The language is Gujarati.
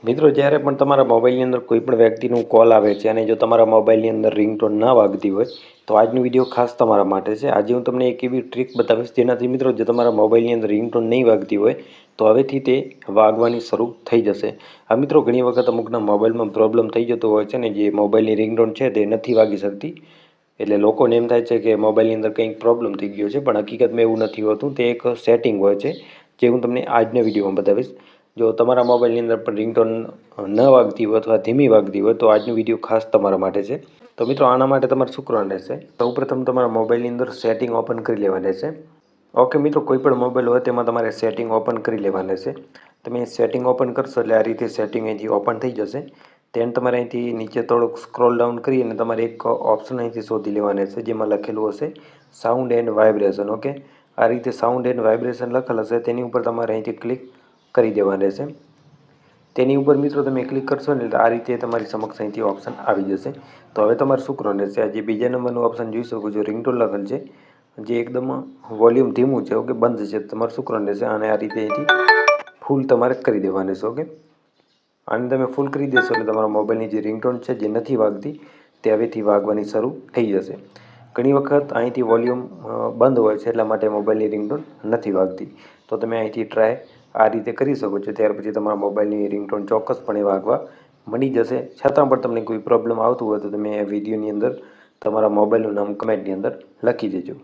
મિત્રો, જ્યારે પણ તમારા મોબાઈલની અંદર કોઈ પણ વ્યક્તિનું કોલ આવે છે અને જો તમારા મોબાઈલની અંદર રિંગટોન ના વાગતી હોય તો આજનો વિડીયો ખાસ તમારા માટે છે. આજે હું તમને એક એવી ટ્રીક બતાવીશ જેનાથી મિત્રો જો તમારા મોબાઈલની અંદર રિંગટોન નહીં વાગતી હોય તો હવેથી તે વાગવાની શરૂ થઈ જશે. આ મિત્રો, ઘણી વખત અમુકના મોબાઈલમાં પ્રોબ્લેમ થઈ જતો હોય છે ને, જે મોબાઈલની રિંગટોન છે તે નથી વાગી શકતી. એટલે લોકોને એમ થાય છે કે મોબાઈલની અંદર કંઈક પ્રોબ્લેમ થઈ ગયો છે, પણ હકીકતમાં એવું નથી હોતું. તે એક સેટિંગ હોય છે જે હું તમને આજના વિડીયોમાં બતાવીશ. જો તમારા મોબાઈલની અંદર પણ રિંગટોન ન વાગતી હોય અથવા ધીમી વાગતી હોય તો આજનો વિડીયો ખાસ તમારા માટે છે. તો મિત્રો, આના માટે તમારે શું કરવાનું રહેશે? સૌપ્રથમ તમારા મોબાઈલની અંદર સેટિંગ ઓપન કરી લેવાની રહેશે. ઓકે મિત્રો, કોઈ પણ મોબાઈલ હોય તેમાં તમારે સેટિંગ ઓપન કરી લેવાની રહેશે. તમે સેટિંગ ઓપન કરશો એટલે આ રીતે સેટિંગ અહીંથી ઓપન થઈ જશે. તેને તમારે અહીંથી નીચે થોડુંક સ્ક્રોલ ડાઉન કરી અને તમારે એક ઓપ્શન અહીંથી શોધી લેવાની રહેશે જેમાં લખેલું હશે સાઉન્ડ એન્ડ વાઇબ્રેશન. ઓકે, આ રીતે સાઉન્ડ એન્ડ વાઇબ્રેશન લખેલ હશે તેની ઉપર તમારે અહીંથી ક્લિક કરી દેવાની રહેશે. તેની ઉપર મિત્રો તમે ક્લિક કરશો ને એટલે આ રીતે તમારી સમક્ષ અહીંથી ઓપ્શન આવી જશે. તો હવે તમારે શું કરવાનું રહેશે? આ જે બીજા નંબરનું ઓપ્શન જોઈ શકો છો, રિંગટોન લખેલ છે, જે એકદમ વોલ્યુમ ધીમું છે, ઓકે, બંધ છે. તમારે શું કરવાનું રહેશે? આને આ રીતે અહીંથી ફૂલ તમારે કરી દેવાનું છે. ઓકે, આને તમે ફૂલ કરી દેશો એટલે તમારા મોબાઈલની જે રિંગટોન છે જે નથી વાગતી તે હવેથી વાગવાની શરૂ થઈ જશે. ઘણી વખત અહીંથી વોલ્યુમ બંધ હોય છે એટલા માટે મોબાઈલની રિંગટોન નથી વાગતી. તો તમે અહીંથી ટ્રાય આ રીતે કરી શકો છો. ત્યાર પછી તમારા મોબાઈલની રિંગટોન ચોક્કસપણે વાગવા મળી જશે. છતાં પણ તમને કોઈ પ્રોબ્લેમ આવતું હોય તો તમે વિડીયોની અંદર તમારા મોબાઈલનું નામ કમેન્ટની અંદર લખી દેજો.